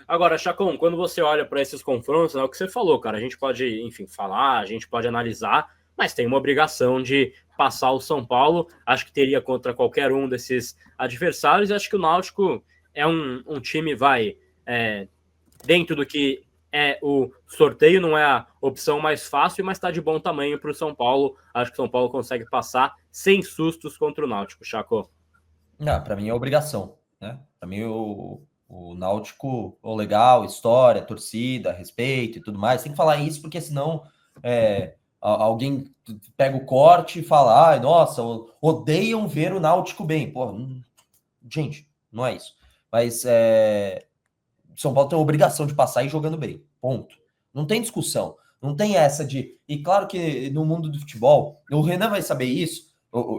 Agora, Chacon, quando você olha para esses confrontos, é o que você falou, cara, a gente pode, enfim, falar, a gente pode analisar, mas tem uma obrigação de passar o São Paulo. Acho que teria contra qualquer um desses adversários. Acho que o Náutico é um time, dentro do que é o sorteio, não é a opção mais fácil, mas está de bom tamanho para o São Paulo. Acho que o São Paulo consegue passar sem sustos contra o Náutico, Chaco. Não, para mim é obrigação, né? Para mim o Náutico, legal, história, torcida, respeito e tudo mais. Tem que falar isso porque senão alguém pega o corte e fala, ai, nossa, odeiam ver o Náutico bem. Pô, gente, não é isso. Mas São Paulo tem a obrigação de passar e jogando bem. Ponto. Não tem discussão. Não tem essa de... E claro que no mundo do futebol, o Renan vai saber isso.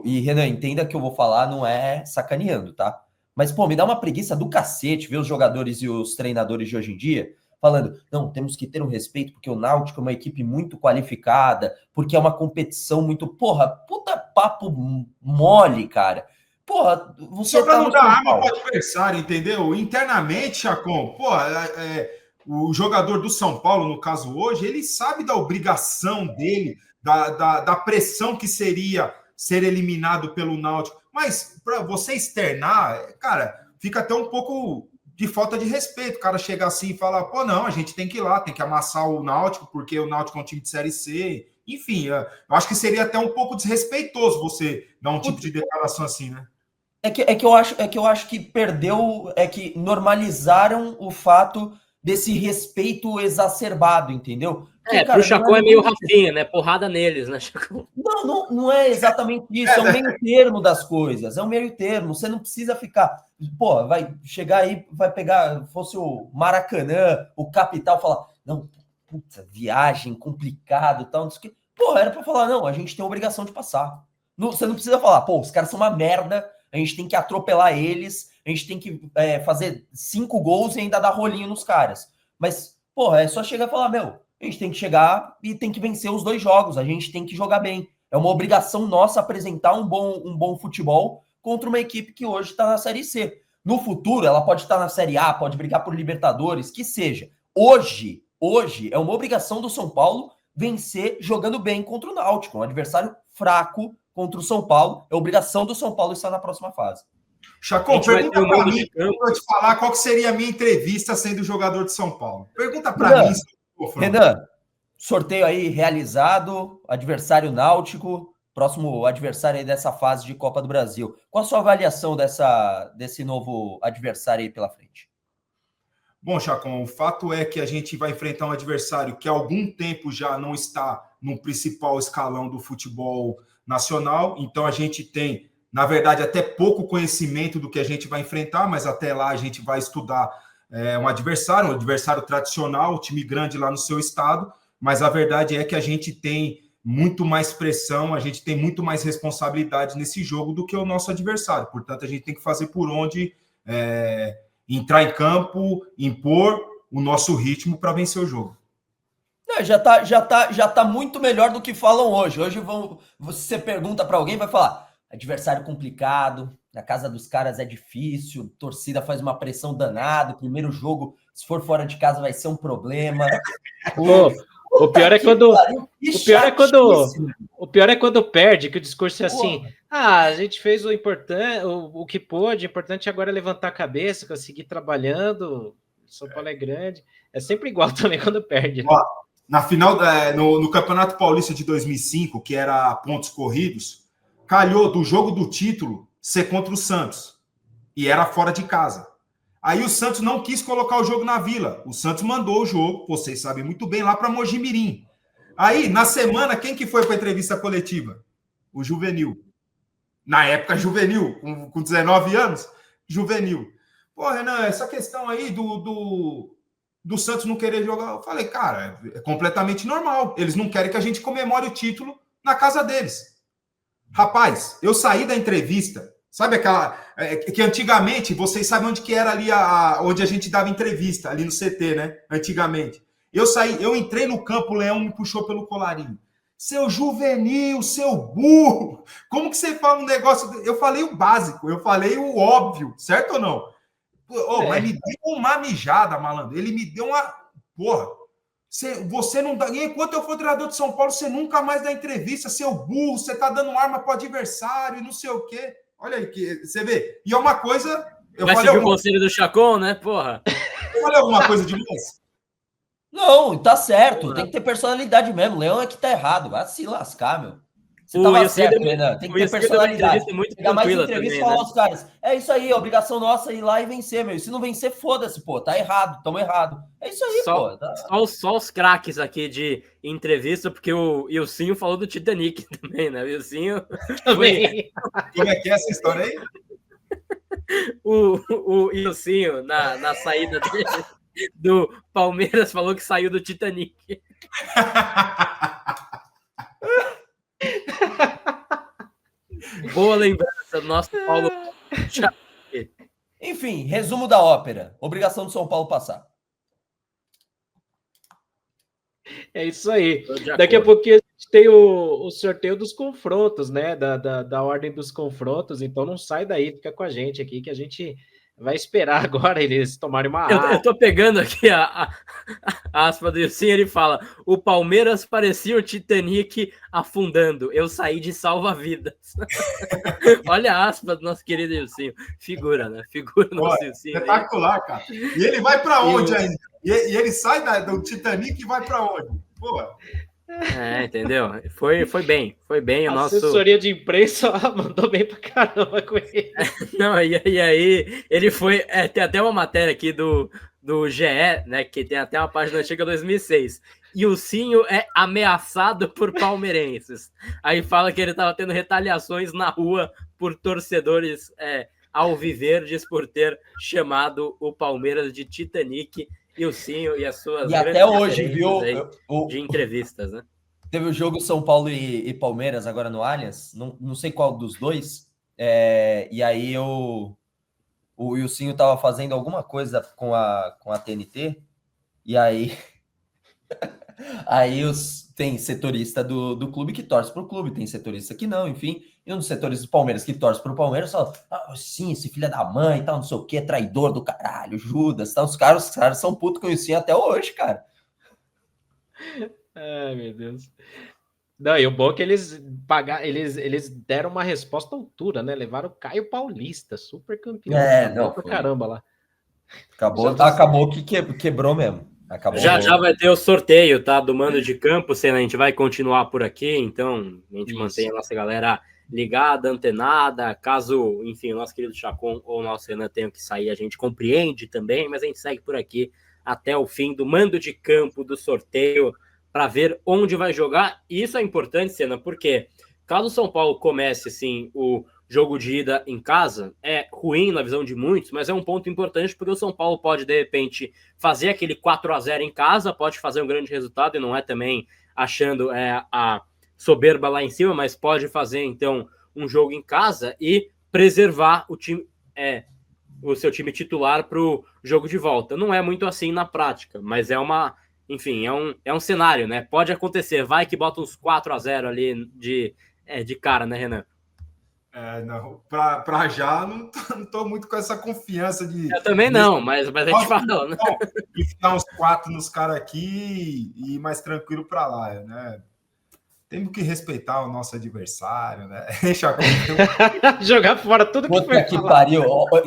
E Renan, entenda que eu vou falar, não é sacaneando, tá? Mas, pô, me dá uma preguiça do cacete ver os jogadores e os treinadores de hoje em dia falando, não, temos que ter um respeito porque o Náutico é uma equipe muito qualificada, porque é uma competição muito... Porra, puta papo mole, cara. Porra, você só para tá não no dar São arma Paulo. para o adversário, entendeu? Internamente, Chacon, pô, o jogador do São Paulo, no caso hoje, ele sabe da obrigação dele, da pressão que seria ser eliminado pelo Náutico. Mas para você externar, cara, fica até um pouco de falta de respeito. O cara chegar assim e falar, pô, não, a gente tem que ir lá, tem que amassar o Náutico, porque o Náutico é um time de Série C. Enfim, eu acho que seria até um pouco desrespeitoso você dar um tipo de declaração assim, né? É que eu acho que perdeu, que normalizaram o fato desse respeito exacerbado, entendeu? Porque, Pro cara, não é Chacon é meio nem... Rafinha, né? Porrada neles, né, Chacon? Não é exatamente isso, é um meio termo das coisas, é um meio termo, você não precisa ficar, pô, vai chegar aí, vai pegar, fosse o Maracanã, o Capital, falar, não, puta, viagem, complicado, tal, não sei o quê. Pô, era pra falar, não, a gente tem a obrigação de passar. Você não precisa falar, pô, os caras são uma merda, a gente tem que atropelar eles, a gente tem que fazer 5 gols e ainda dar rolinho nos caras. Mas, porra, é só chegar e falar, meu, a gente tem que chegar e tem que vencer os 2 jogos, a gente tem que jogar bem. É uma obrigação nossa apresentar um bom futebol contra uma equipe que hoje está na Série C. No futuro, ela pode estar na Série A, pode brigar por Libertadores, que seja. Hoje é uma obrigação do São Paulo vencer jogando bem contra o Náutico, um adversário fraco contra o São Paulo. É obrigação do São Paulo estar na próxima fase. Chacon, pergunta para mim, eu te falar qual que seria a minha entrevista sendo jogador de São Paulo. Pergunta para mim. Renan, sorteio aí realizado, adversário Náutico, próximo adversário aí dessa fase de Copa do Brasil. Qual a sua avaliação desse novo adversário aí pela frente? Bom, Chacon, o fato é que a gente vai enfrentar um adversário que há algum tempo já não está no principal escalão do futebol nacional, então a gente tem, na verdade, até pouco conhecimento do que a gente vai enfrentar, mas até lá a gente vai estudar um adversário tradicional, um time grande lá no seu estado, mas a verdade é que a gente tem muito mais pressão, a gente tem muito mais responsabilidade nesse jogo do que o nosso adversário, portanto a gente tem que fazer por onde entrar em campo, impor o nosso ritmo para vencer o jogo. Já tá muito melhor do que falam hoje. Hoje você pergunta para alguém, vai falar adversário complicado, na casa dos caras é difícil, torcida faz uma pressão danada, primeiro jogo, se for fora de casa vai ser um problema. O pior é quando perde, que o discurso é assim, a gente fez o importante, o que pôde, o importante agora é levantar a cabeça, conseguir trabalhando, São Paulo é grande, é sempre igual também quando perde, né? Na final, no Campeonato Paulista de 2005, que era pontos corridos, calhou do jogo do título ser contra o Santos, e era fora de casa. Aí o Santos não quis colocar o jogo na Vila. O Santos mandou o jogo, vocês sabem muito bem, lá para Mojimirim. Aí, na semana, quem que foi para a entrevista coletiva? O Juvenil. Na época, Juvenil, com 19 anos, Juvenil. Pô, Renan, essa questão aí do Santos não querer jogar, eu falei, cara, é completamente normal. Eles não querem que a gente comemore o título na casa deles. Rapaz, eu saí da entrevista... Sabe aquela... que antigamente, vocês sabem onde que era ali, onde a gente dava entrevista, ali no CT, né? Antigamente. Eu entrei no campo, o Leão me puxou pelo colarinho. Seu juvenil, seu burro! Como que você fala um negócio... Eu falei o básico, eu falei o óbvio, certo ou não? Mas me deu uma mijada, malandro. Ele me deu uma... Porra, você não dá... Enquanto eu for treinador de São Paulo, você nunca mais dá entrevista, seu burro, você tá dando arma pro adversário, não sei o quê. Olha aí, que você vê. E é uma coisa... Vai seguir o conselho do Chacon, né, porra? Eu falei alguma coisa demais? Não, tá certo. Tem que ter personalidade mesmo. Leão é que tá errado. Vai se lascar, meu. Você tava certo, Renan. Tem que ter personalidade. Pegar mais entrevista e falar aos caras. É isso aí, a obrigação nossa é ir lá e vencer, meu. E se não vencer, foda-se, pô. Tá errado, tamo errado. É isso aí, pô. Só os craques aqui de entrevista, porque o Ilcinho falou do Titanic também, né? O Ilcinho também. Como é que é essa história aí? O Ilcinho, na saída dele, do Palmeiras, falou que saiu do Titanic. Boa lembrança do nosso Paulo. Enfim, resumo da ópera. Obrigação do São Paulo passar. É isso aí. Daqui a pouquinho a gente tem o sorteio dos confrontos, né? Da ordem dos confrontos. Então não sai daí, fica com a gente aqui, que a gente vai esperar agora eles tomarem uma água. Eu tô pegando aqui a aspa do Ilcinho, ele fala: o Palmeiras parecia o Titanic afundando, eu saí de salva-vidas. Olha a aspa do nosso querido Ilcinho. Figura, né? Figura do nosso Ilcinho. Espetacular, cara. E ele vai para onde ainda? E ele sai do Titanic e vai para onde? Pô. Entendeu? Foi bem. O nosso... assessoria de imprensa mandou bem pra caramba com ele. Não, e aí ele foi... tem até uma matéria aqui do GE, né, que tem até uma página antiga 2006. E o Ilcinho é ameaçado por palmeirenses. Aí fala que ele estava tendo retaliações na rua por torcedores alviverdes por ter chamado o Palmeiras de Titanic. E o Ilcinho e as suas... E até hoje, viu? De entrevistas, né? Teve o jogo São Paulo e Palmeiras agora no Allianz, não sei qual dos dois, e aí o Ilcinho tava fazendo alguma coisa com a TNT, e aí tem setorista do clube que torce pro clube, tem setorista que não, enfim, e um dos setoristas do Palmeiras que torce pro Palmeiras fala, sim, esse filho da mãe, tal, não sei o que, traidor do caralho, Judas, tal, os caras são putos com o Ilcinho até hoje, cara. Ai, meu Deus. Não, e o bom é que eles deram uma resposta à altura, né? Levaram o Caio Paulista, super campeão. Não, pra caramba lá. Acabou que quebrou mesmo. Já vai ter o sorteio, tá? Do mando de campo, a gente vai continuar por aqui, então a gente mantém a nossa galera ligada, antenada. Caso, enfim, o nosso querido Chacon ou o nosso Renan tenham que sair, a gente compreende também, mas a gente segue por aqui até o fim do mando de campo, do sorteio, para ver onde vai jogar. E isso é importante, Senna, porque caso o São Paulo comece assim, o jogo de ida em casa, é ruim na visão de muitos, mas é um ponto importante porque o São Paulo pode, de repente, fazer aquele 4-0 em casa, pode fazer um grande resultado, e não é também achando a soberba lá em cima, mas pode fazer, então, um jogo em casa e preservar o time, o seu time titular para o jogo de volta. Não é muito assim na prática, mas enfim, é um cenário, né? Pode acontecer, vai que bota uns 4-0 ali de cara, né, Renan? Não, para já não tô muito com essa confiança de... Eu também não, mas a gente fala, né? E ficar uns 4 nos caras aqui e ir mais tranquilo para lá, né? Temos que respeitar o nosso adversário, né? Jogar fora tudo que foi que pariu.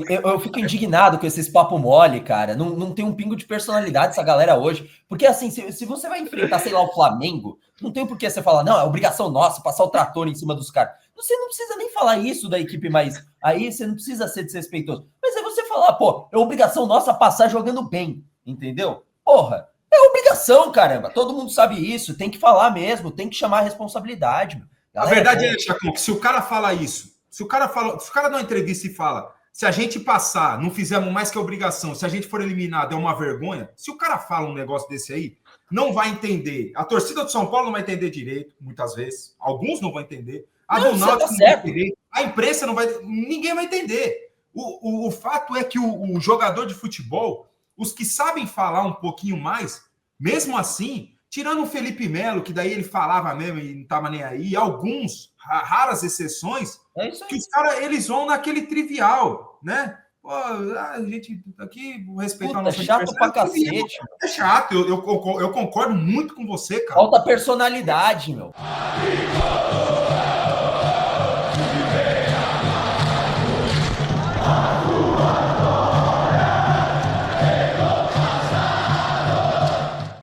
Eu fico indignado com esses papo mole, cara. Não tem um pingo de personalidade essa galera hoje. Porque, assim, se você vai enfrentar, sei lá, o Flamengo, não tem por que você falar, não, é obrigação nossa passar o trator em cima dos caras. Você não precisa nem falar isso da equipe, mas aí você não precisa ser desrespeitoso. Mas é você falar, pô, é obrigação nossa passar jogando bem, entendeu? Porra. É obrigação, caramba. Todo mundo sabe isso. Tem que falar mesmo. Tem que chamar a responsabilidade. Galera, a verdade é, Chacon, que se o cara fala isso, se o cara dá uma entrevista e fala, se a gente passar, não fizemos mais que obrigação, se a gente for eliminado, é uma vergonha. Se o cara fala um negócio desse aí, não vai entender. A torcida do São Paulo não vai entender direito, muitas vezes. Alguns não vão entender. A do Náutico não vai entender. A imprensa não vai... Ninguém vai entender. O fato é que o jogador de futebol, os que sabem falar um pouquinho mais, mesmo assim, tirando o Felipe Melo, que daí ele falava mesmo e não estava nem aí, alguns, raras exceções, que os caras, eles vão naquele trivial, né? Pô, a gente aqui respeita a Puta, nossa chato pra cacete. É chato, eu concordo muito com você, cara. Falta personalidade, meu.